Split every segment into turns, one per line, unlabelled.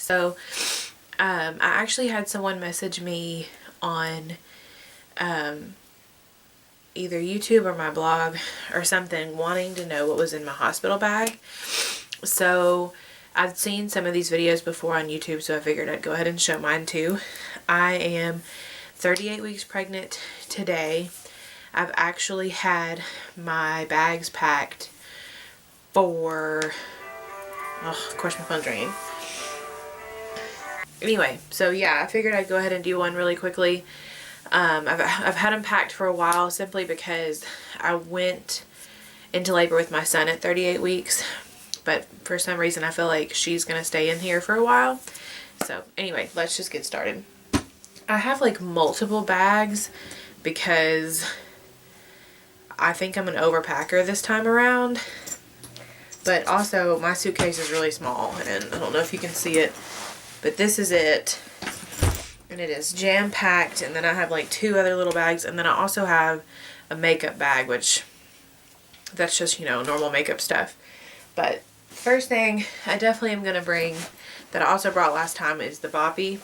So I actually had someone message me on either YouTube or my blog or something wanting to know what was in my hospital bag. So I've seen some of these videos before on YouTube, so I figured I'd go ahead and show mine too. I am 38 weeks pregnant today. I've actually had my bags packed for, oh, of course my phone's ringing. Anyway, so yeah, I figured I'd go ahead and do one really quickly. I've had them packed for a while simply because I went into labor with my son at 38 weeks. But for some reason I feel like she's going to stay in here for a while. So anyway, let's just get started. I have like multiple bags because I think I'm an overpacker this time around. But also my suitcase is really small and I don't know if you can see it, but this is it. And it is jam-packed, and then I have like 2 other little bags, and then I also have a makeup bag, which that's just, you know, normal makeup stuff. But first thing I definitely am going to bring that I also brought last time is the boppy.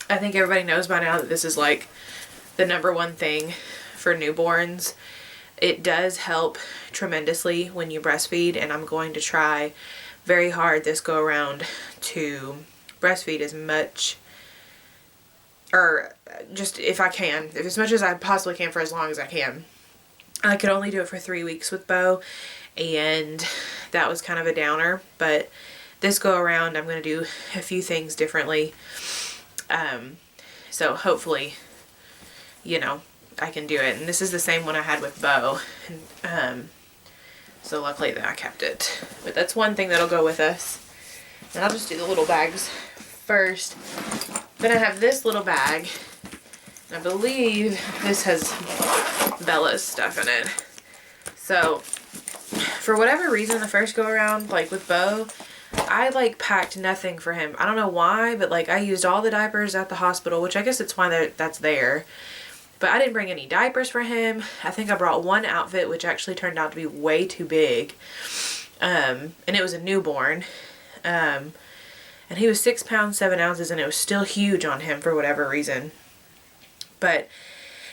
I think everybody knows by now that this is like the #1 thing for newborns. It does help tremendously when you breastfeed, and I'm going to try very hard this go around to breastfeed as much, or just if I can, if as much as I possibly can for as long as I can. I could only do it for 3 weeks with Bo, and that was kind of a downer, but this go around I'm going to do a few things differently. So hopefully, you know, I can do it. And this is the same one I had with Bo, and so luckily that I kept it. But that's one thing that'll go with us. And I'll just do the little bags first. Then I have this little bag. I believe this has Bella's stuff in it. So for whatever reason, the first go around, like with Bo, I like packed nothing for him. I don't know why, but like I used all the diapers at the hospital, which I guess it's why that's there. But I didn't bring any diapers for him. I think I brought one outfit, which actually turned out to be way too big. And it was a newborn. And he was 6 pounds, 7 ounces, and it was still huge on him for whatever reason. But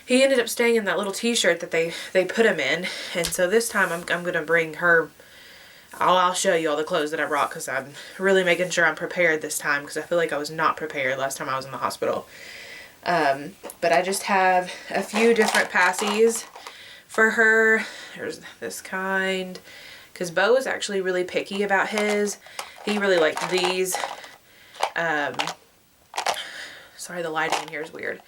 he ended up staying in that little t-shirt that they put him in. And so this time I'm going to bring her, I'll show you all the clothes that I brought, because I'm really making sure I'm prepared this time, because I feel like I was not prepared last time I was in the hospital. But I just have a few different passies for her. There's this kind, because Bo was actually really picky about his. He really liked these. Sorry, the lighting in here is weird.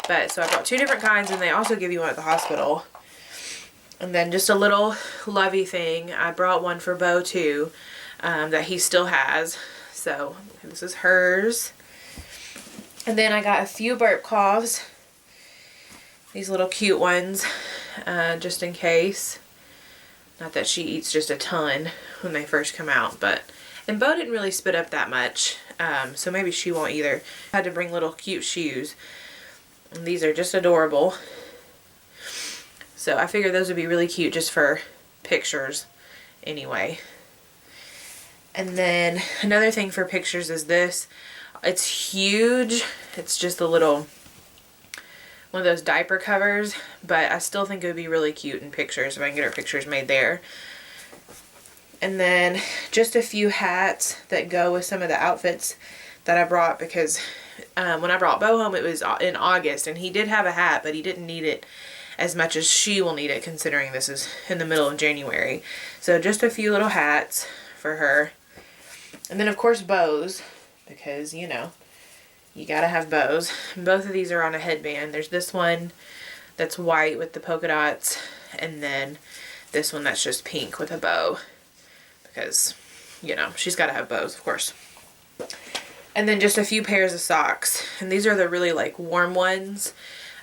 But so I brought 2 different kinds, and they also give you one at the hospital. And then just a little lovey thing. I brought one for Bo too, that he still has. So this is hers. And then I got a few burp cloths. These little cute ones, just in case. Not that she eats just a ton when they first come out, but... And Bo didn't really spit up that much, so maybe she won't either. I had to bring little cute shoes. And these are just adorable. So I figured those would be really cute just for pictures anyway. And then another thing for pictures is this. It's huge. It's just a little, one of those diaper covers, but I still think it would be really cute in pictures if I can get her pictures made there. And then just a few hats that go with some of the outfits that I brought, because when I brought Bo home, it was in August, and he did have a hat, but he didn't need it as much as she will need it, considering this is in the middle of January. So just a few little hats for her. And then of course bows, because you know, you gotta have bows. And both of these are on a headband. There's this one that's white with the polka dots, and then this one that's just pink with a bow. Because, you know, she's got to have bows, of course. And then just a few pairs of socks. And these are the really, like, warm ones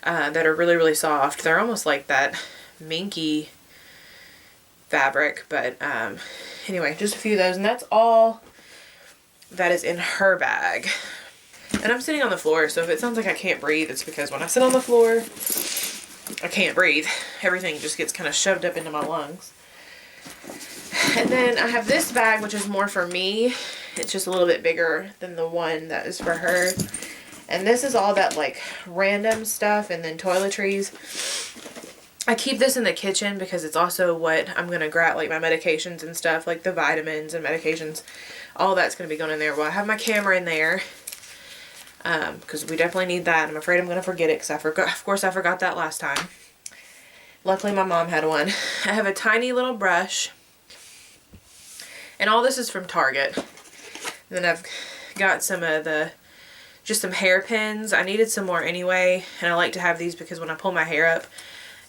that are really, really soft. They're almost like that minky fabric. But, anyway, just a few of those. And that's all that is in her bag. And I'm sitting on the floor, so if it sounds like I can't breathe, it's because when I sit on the floor, I can't breathe. Everything just gets kind of shoved up into my lungs. And then I have this bag, which is more for me, It's just a little bit bigger than the one that is for her. And this is all that like random stuff, and then toiletries. I keep this in the kitchen because it's also what I'm going to grab, like my medications and stuff, like the vitamins and medications. All that's going to be going in there. Well, I have my camera in there because we definitely need that. I'm afraid I'm going to forget it because I forgot. Of course, I forgot that last time. Luckily, my mom had one. I have a tiny little brush. And all this is from Target. And then I've got some of just some hairpins. I needed some more anyway. And I like to have these because when I pull my hair up,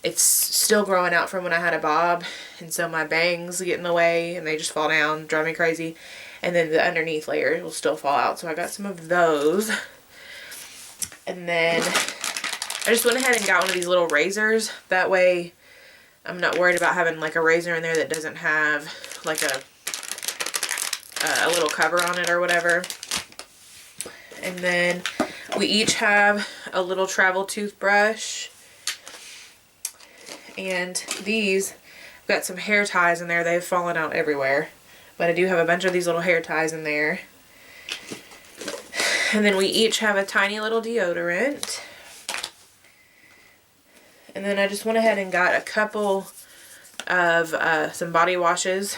it's still growing out from when I had a bob. And so my bangs get in the way and they just fall down, drive me crazy. And then the underneath layer will still fall out. So I got some of those. And then I just went ahead and got one of these little razors. That way I'm not worried about having like a razor in there that doesn't have like a little cover on it or whatever. And then we each have a little travel toothbrush. And these, I've got some hair ties in there. They've fallen out everywhere. But I do have a bunch of these little hair ties in there. And then we each have a tiny little deodorant. And then I just went ahead and got a couple of some body washes.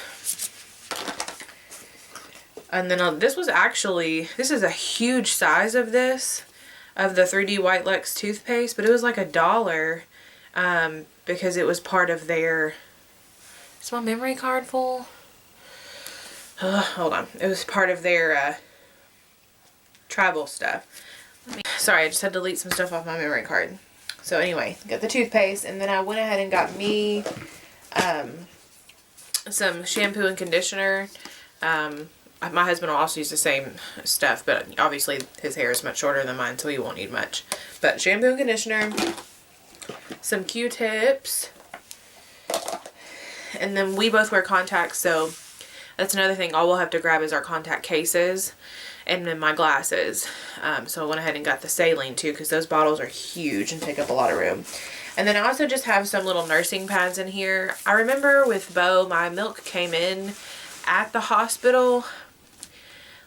And then this is a huge size of this, of the 3D White Luxe toothpaste, but it was like $1 because it was part of their, is my memory card full? Hold on. It was part of their travel stuff. Sorry, I just had to delete some stuff off my memory card. So anyway, got the toothpaste, and then I went ahead and got me some shampoo and conditioner. My husband will also use the same stuff, but obviously his hair is much shorter than mine, so he won't need much. But shampoo and conditioner, some Q-tips, and then we both wear contacts, so that's another thing. All we'll have to grab is our contact cases and then my glasses. So I went ahead and got the saline too because those bottles are huge and take up a lot of room. And then I also just have some little nursing pads in here. I remember with Bo, my milk came in at the hospital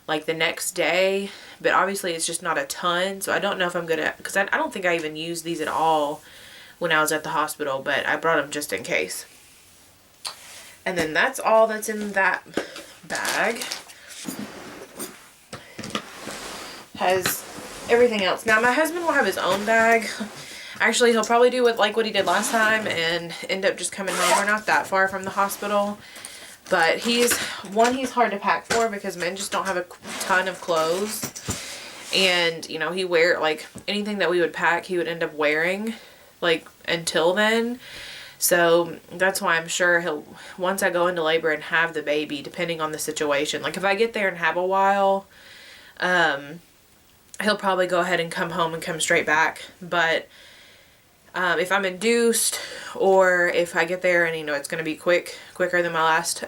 like the next day, but obviously it's just not a ton, so I don't know if I'm gonna, because I don't think I even used these at all when I was at the hospital, but I brought them just in case. And then that's all that's in that bag. Has everything else. Now my husband will have his own bag. Actually, he'll probably do what he did last time and end up just coming home. We're not that far from the hospital. But he's hard to pack for because men just don't have a ton of clothes. And, you know, he like, anything that we would pack, he would end up wearing, like, until then. So, that's why I'm sure once I go into labor and have the baby, depending on the situation. Like, if I get there and have a while, he'll probably go ahead and come home and come straight back. But if I'm induced, or if I get there and, you know, it's going to be quicker than my last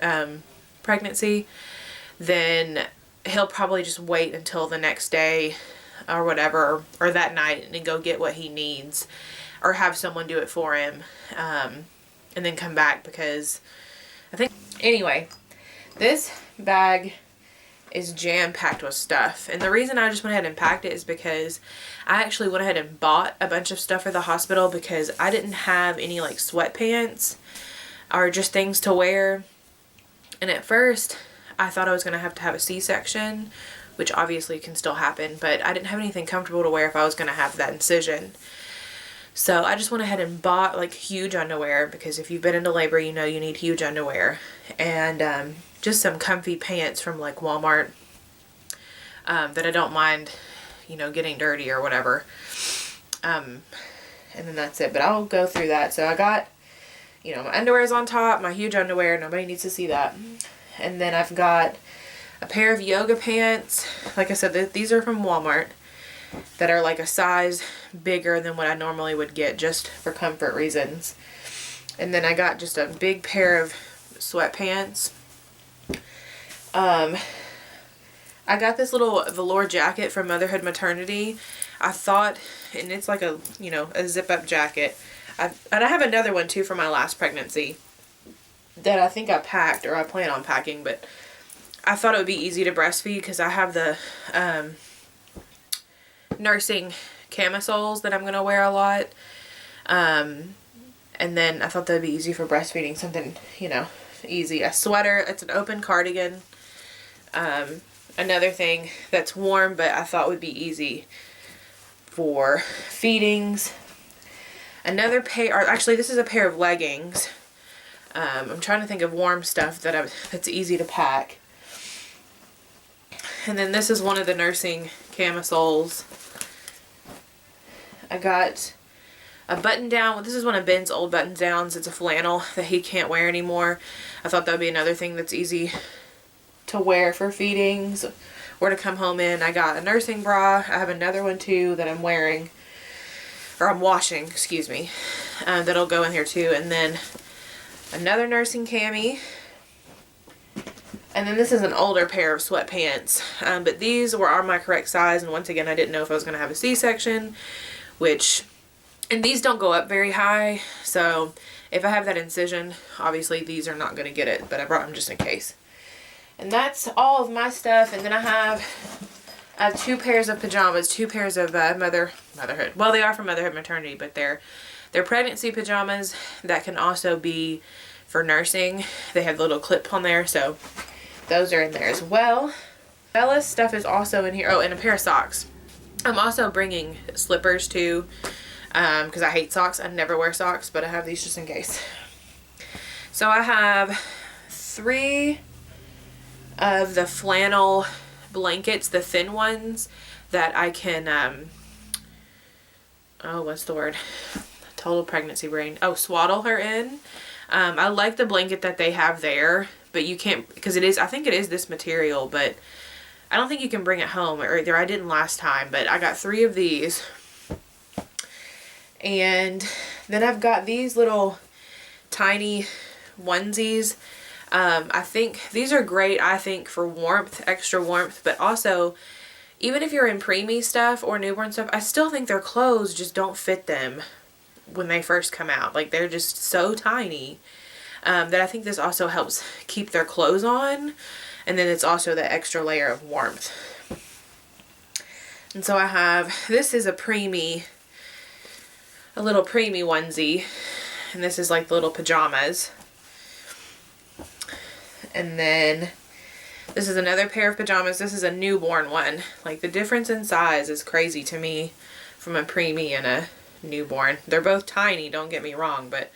pregnancy, then he'll probably just wait until the next day or whatever, or that night, and go get what he needs, or have someone do it for him, and then come back, because I think, anyway, this bag is jam-packed with stuff. And the reason I just went ahead and packed it is because I actually went ahead and bought a bunch of stuff for the hospital because I didn't have any like sweatpants or just things to wear. And at first I thought I was going to have a C-section, which obviously can still happen, but I didn't have anything comfortable to wear if I was going to have that incision. So I just went ahead and bought like huge underwear, because if you've been into labor, you know you need huge underwear. And just some comfy pants from like Walmart that I don't mind, you know, getting dirty or whatever. And then that's it. But I'll go through that. So I got, you know, my underwear is on top, my huge underwear. Nobody needs to see that. And then I've got a pair of yoga pants. Like I said, these are from Walmart, that are like a size bigger than what I normally would get, just for comfort reasons. And then I got just a big pair of sweatpants. I got this little velour jacket from Motherhood Maternity. I thought, and it's like a, you know, a zip-up jacket. And I have another one too from my last pregnancy that I think I packed, or I plan on packing, but I thought it would be easy to breastfeed because I have the nursing camisoles that I'm going to wear a lot. And then I thought that would be easy for breastfeeding, something, you know, easy. A sweater, it's an open cardigan. Another thing that's warm, but I thought would be easy for feedings. Another pair, or actually this is a pair of leggings. I'm trying to think of warm stuff that's easy to pack. And then this is one of the nursing camisoles. I got a button down. This is one of Ben's old button downs. It's a flannel that he can't wear anymore. I thought that would be another thing that's easy to wear for feedings or to come home in. I got a nursing bra. I have another one too that I'm wearing, or I'm washing, excuse me. That'll go in here too. And then another nursing cami. And then this is an older pair of sweatpants. But these are my correct size. And once again, I didn't know if I was going to have a C-section, and these don't go up very high. So if I have that incision, obviously these are not going to get it. But I brought them just in case. And that's all of my stuff. And then I have 2 pairs of pajamas, 2 pairs of motherhood. Well, they are for motherhood maternity, but they're pregnancy pajamas that can also be for nursing. They have the little clip on there, so those are in there as well. Bella's stuff is also in here. Oh, and a pair of socks. I'm also bringing slippers too, because I hate socks. I never wear socks, but I have these just in case. So I have 3 of the flannel blankets, the thin ones that I can, oh, what's the word? Total pregnancy brain. Oh, swaddle her in. I like the blanket that they have there, but you can't, because I think it is this material, but I don't think you can bring it home, or either I didn't last time, but I got 3 of these. And then I've got these little tiny onesies. I think these are great, I think, for warmth, extra warmth, but also even if you're in preemie stuff or newborn stuff, I still think their clothes just don't fit them when they first come out. Like, they're just so tiny that I think this also helps keep their clothes on, and then it's also the extra layer of warmth. And so I have, this is a little preemie onesie, and this is like little pajamas. And then this is another pair of pajamas. This is a newborn one. Like, the difference in size is crazy to me from a preemie and a newborn. They're both tiny, don't get me wrong, but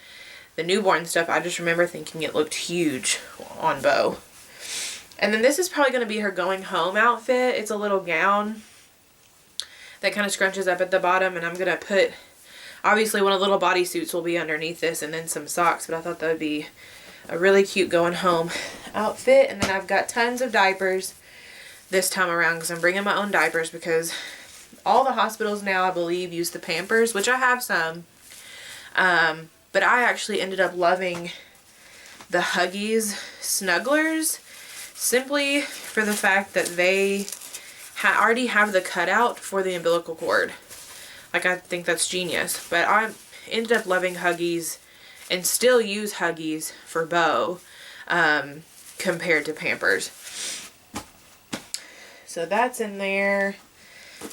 the newborn stuff, I just remember thinking it looked huge on Bo. And then this is probably going to be her going home outfit. It's a little gown that kind of scrunches up at the bottom, and I'm going to put, obviously one of the little bodysuits will be underneath this, and then some socks, but I thought that would be a really cute going home outfit. And then I've got tons of diapers this time around because I'm bringing my own diapers, because all the hospitals now, I believe, use the Pampers, which I have some. But I actually ended up loving the Huggies Snugglers simply for the fact that they already have the cutout for the umbilical cord. Like, I think that's genius. But I ended up loving Huggies and still use Huggies for Bo compared to Pampers. So that's in there.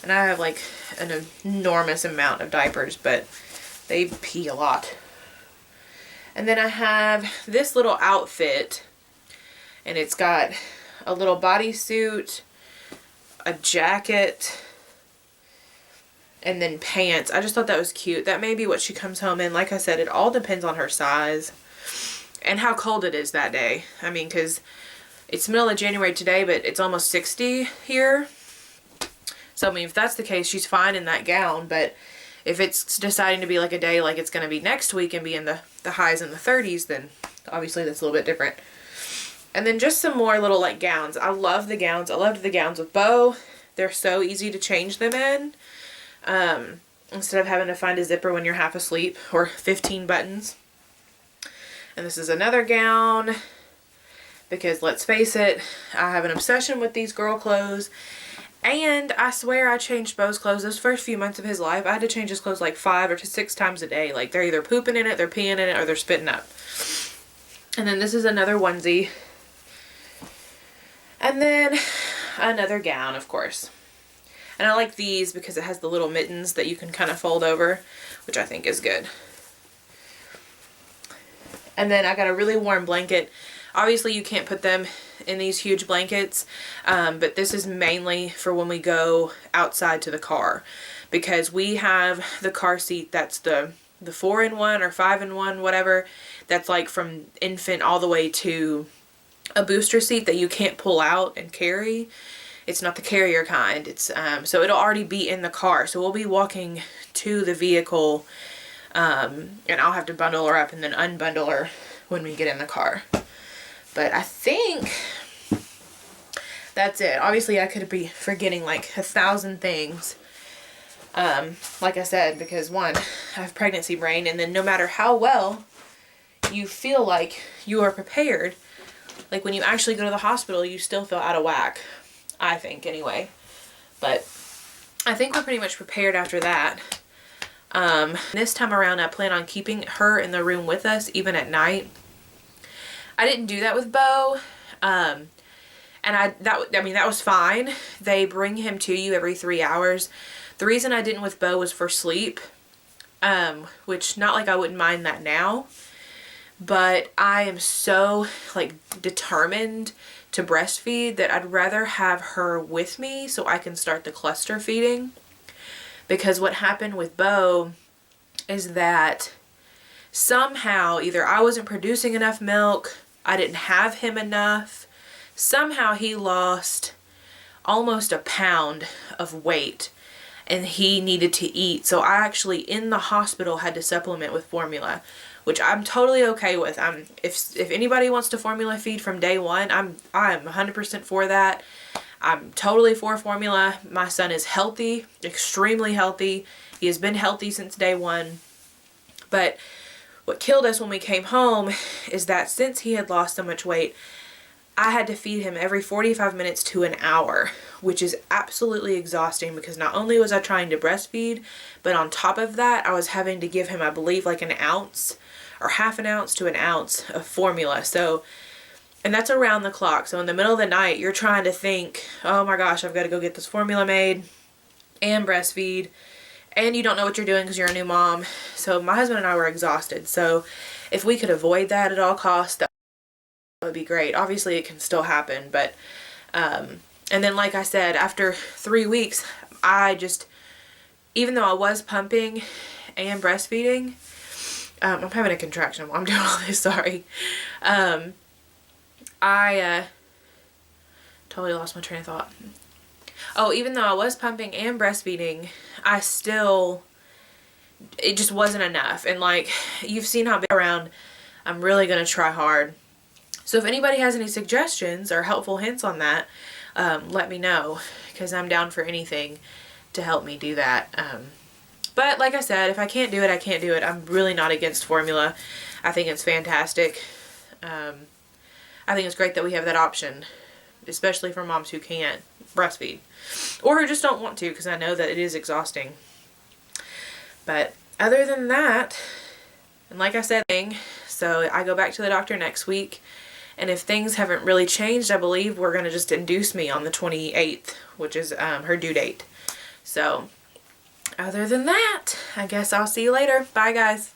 And I have like an enormous amount of diapers, but they pee a lot. And then I have this little outfit, and it's got a little bodysuit, a jacket, and then pants. I just thought that was cute. That may be what she comes home in. Like I said, it all depends on her size and how cold it is that day. I mean, because it's middle of January today, but it's almost 60 here. So, I mean, if that's the case, she's fine in that gown. But if it's deciding to be like a day like it's going to be next week and be in the highs in the 30s, then obviously that's a little bit different. And then just some more little like gowns. I love the gowns. I loved the gowns with Bo. They're so easy to change them in. Instead of having to find a zipper when you're half asleep, or 15 buttons. And this is another gown, because let's face it, I have an obsession with these girl clothes. And I swear I changed Bo's clothes those first few months of his life. I had to change his clothes like 5 or 6 times a day. Like, they're either pooping in it, they're peeing in it, or they're spitting up. And then this is another onesie. And then another gown, of course. And I like these because it has the little mittens that you can kind of fold over, which I think is good. And then I got a really warm blanket. Obviously you can't put them in these huge blankets, but this is mainly for when we go outside to the car, because we have the car seat that's the 4-in-1 or 5-in-1, whatever, that's like from infant all the way to a booster seat that you can't pull out and carry. It's not the carrier kind. It's so it'll already be in the car, so we'll be walking to the vehicle, and I'll have to bundle her up and then unbundle her when we get in the car. But I think that's it. Obviously I could be forgetting like 1,000 things, like I said, because one, I have pregnancy brain, and then no matter how well you feel like you are prepared, like when you actually go to the hospital, you still feel out of whack, I think anyway. But I think we're pretty much prepared after that. This time around I plan on keeping her in the room with us even at night. I didn't do that with Bo, and that was fine. They bring him to you every 3 hours. The reason I didn't with Bo was for sleep, which not like I wouldn't mind that now, but I am so like determined to breastfeed that I'd rather have her with me so I can start the cluster feeding. Because what happened with Bo is that somehow either I wasn't producing enough milk, I didn't have him enough, somehow he lost almost a pound of weight and he needed to eat. So I actually in the hospital had to supplement with formula, which I'm totally okay with. If anybody wants to formula feed from day one, I'm 100% for that. I'm totally for formula. My son is healthy, extremely healthy. He has been healthy since day one. But what killed us when we came home is that since he had lost so much weight, I had to feed him every 45 minutes to an hour, which is absolutely exhausting because not only was I trying to breastfeed, but on top of that, I was having to give him, I believe, like an ounce or half an ounce to an ounce of formula. So, and that's around the clock. So in the middle of the night, you're trying to think, oh my gosh, I've got to go get this formula made and breastfeed. And you don't know what you're doing because you're a new mom. So my husband and I were exhausted. So if we could avoid that at all costs, that would be great. Obviously it can still happen, but and then like I said, after 3 weeks, I just, even though I was pumping and breastfeeding, I'm having a contraction while I'm doing all this, sorry. I totally lost my train of thought. Oh, even though I was pumping and breastfeeding, I still, it just wasn't enough. And like, you've seen how big around, I'm really going to try hard. So if anybody has any suggestions or helpful hints on that, let me know, because I'm down for anything to help me do that. But like I said, if I can't do it, I can't do it. I'm really not against formula. I think it's fantastic. I think it's great that we have that option, especially for moms who can't breastfeed or who just don't want to, because I know that it is exhausting. But other than that, and like I said, so I go back to the doctor next week, and if things haven't really changed, I believe we're going to just induce me on the 28th, which is her due date. So other than that, I guess I'll see you later. Bye guys.